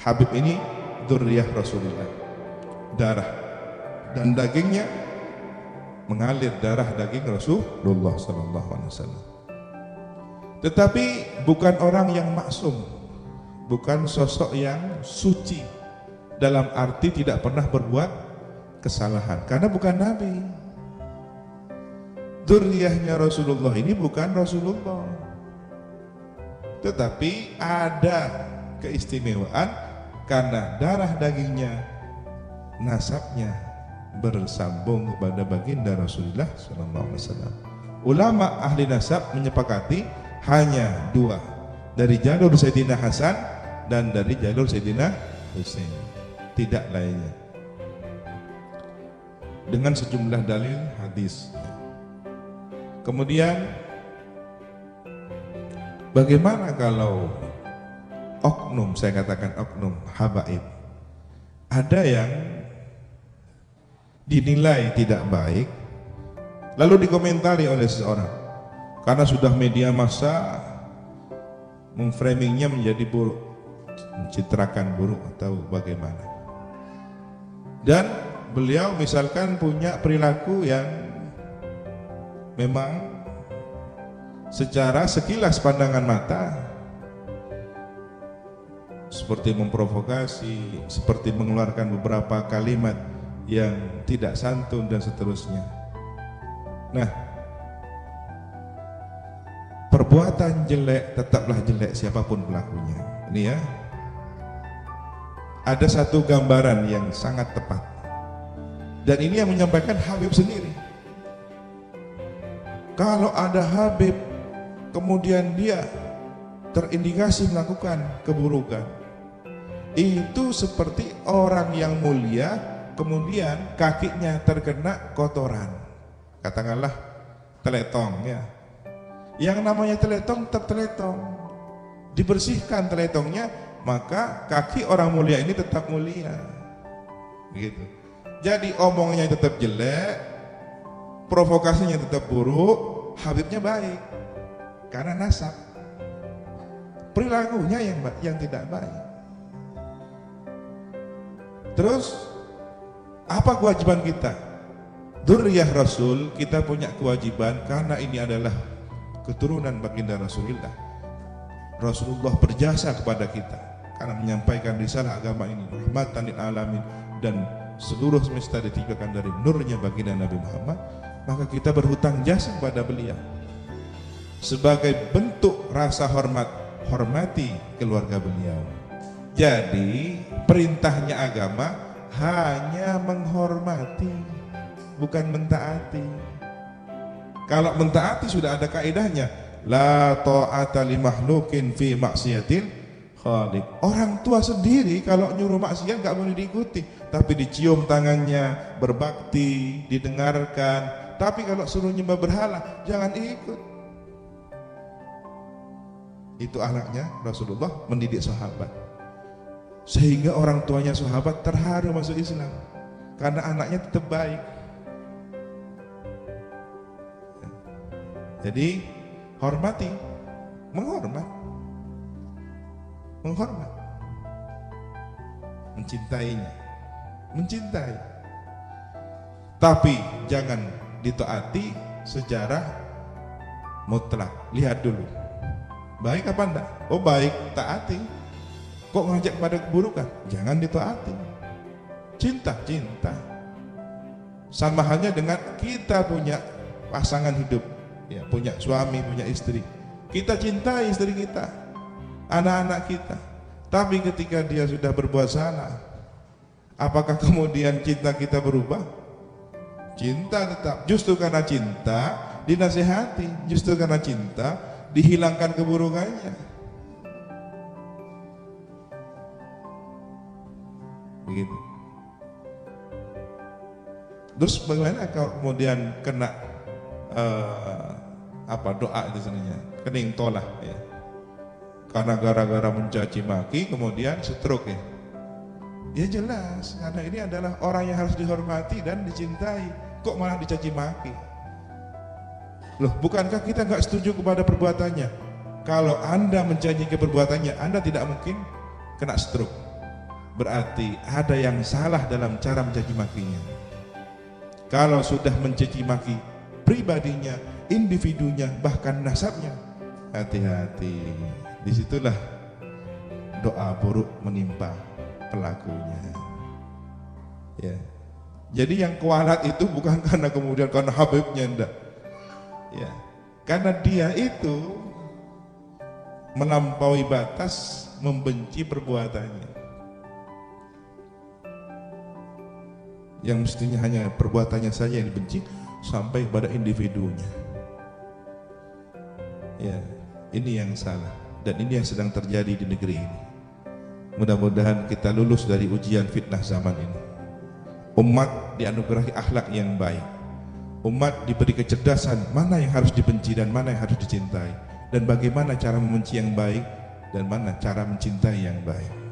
Habib ini dzurriyyah Rasulullah, darah dan dagingnya mengalir darah daging Rasulullah sallallahu alaihi wasallam. Tetapi bukan orang yang maksum, bukan sosok yang suci dalam arti tidak pernah berbuat kesalahan, karena bukan nabi. Dzurriyyahnya Rasulullah ini bukan Rasulullah, tetapi ada keistimewaan karena darah dagingnya, nasabnya bersambung kepada baginda Rasulullah SAW. Ulama ahli nasab menyepakati hanya dua, dari jalur Sayyidina Hasan dan dari jalur Sayyidina Husain, tidak lainnya, dengan sejumlah dalil hadis. Kemudian bagaimana kalau oknum, saya katakan oknum habaib, ada yang dinilai tidak baik lalu dikomentari oleh seseorang karena sudah media massa memframingnya menjadi buruk, mencitrakan buruk atau bagaimana, dan beliau misalkan punya perilaku yang memang secara sekilas pandangan mata seperti memprovokasi, seperti mengeluarkan beberapa kalimat yang tidak santun dan seterusnya. Nah, perbuatan jelek tetaplah jelek siapapun pelakunya. Ini ya, ada satu gambaran yang sangat tepat, dan ini yang menyampaikan Habib sendiri. Kalau ada Habib kemudian dia terindikasi melakukan keburukan, itu seperti orang yang mulia kemudian kakinya terkena kotoran, katakanlah teletong ya. Yang namanya teletong terteletong, dibersihkan teletongnya, maka kaki orang mulia ini tetap mulia. Begitu. Jadi omongnya tetap jelek, provokasinya tetap buruk, Habibnya baik karena nasab, perilakunya yang tidak baik. Terus apa kewajiban kita? Dzurriyyah Rasul, kita punya kewajiban karena ini adalah keturunan baginda Rasulullah. Rasulullah berjasa kepada kita karena menyampaikan risalah agama ini rahmatan lil alamin, dan seluruh semesta ditimpakan dari nurnya baginda Nabi Muhammad. Maka kita berhutang jasa kepada beliau sebagai bentuk rasa hormat, hormati keluarga beliau. Jadi perintahnya agama hanya menghormati, bukan mentaati. Kalau mentaati sudah ada kaidahnya, la ta'ata li makhluqin fi maksiatil khaliq. Orang tua sendiri kalau nyuruh maksiat gak boleh diikuti, tapi dicium tangannya, berbakti, didengarkan. Tapi kalau suruh nyembah berhala, jangan ikut. Itu anaknya Rasulullah mendidik sahabat, sehingga orang tuanya sahabat terharu masuk Islam karena anaknya tetap baik. Jadi hormati, menghormat, mencintainya, mencintai, tapi jangan ditaati sejarah mutlak. Lihat dulu baik apa enggak. Oh baik, taati. Kok ngajak pada keburukan? Jangan ditaati. Cinta sama halnya dengan kita punya pasangan hidup ya, punya suami, punya istri. Kita cintai istri kita, anak-anak kita, tapi ketika dia sudah berbuat salah, apakah kemudian cinta kita berubah? Cinta tetap. Justru karena cinta dinasihati, justru karena cinta dihilangkan keburukannya. Begitu. Terus bagaimana kalau kemudian kena doa di sininya, kening tolah ya, karena gara-gara mencaci maki kemudian stroke ya. Ya jelas, karena ini adalah orang yang harus dihormati dan dicintai, kok malah dicaci maki. Loh, bukankah kita nggak setuju kepada perbuatannya? Kalau Anda mencaci ke perbuatannya, Anda tidak mungkin kena stroke. berarti ada yang salah dalam cara mencaci makinya. Kalau sudah mencaci maki pribadinya, individunya, bahkan nasabnya, hati-hati. Disitulah doa buruk menimpa pelakunya. Ya. Jadi yang kualat itu bukan karena kemudian karena Habibnya, enggak. Ya. Karena dia itu melampaui batas, membenci perbuatannya. Yang mestinya hanya perbuatannya saja yang dibenci, sampai pada individunya. Ya, ini yang salah, dan ini yang sedang terjadi di negeri ini. Mudah-mudahan kita lulus dari ujian fitnah zaman ini. Umat dianugerahi akhlak yang baik. Umat diberi kecerdasan mana yang harus dibenci dan mana yang harus dicintai, dan bagaimana cara membenci yang baik dan mana cara mencintai yang baik.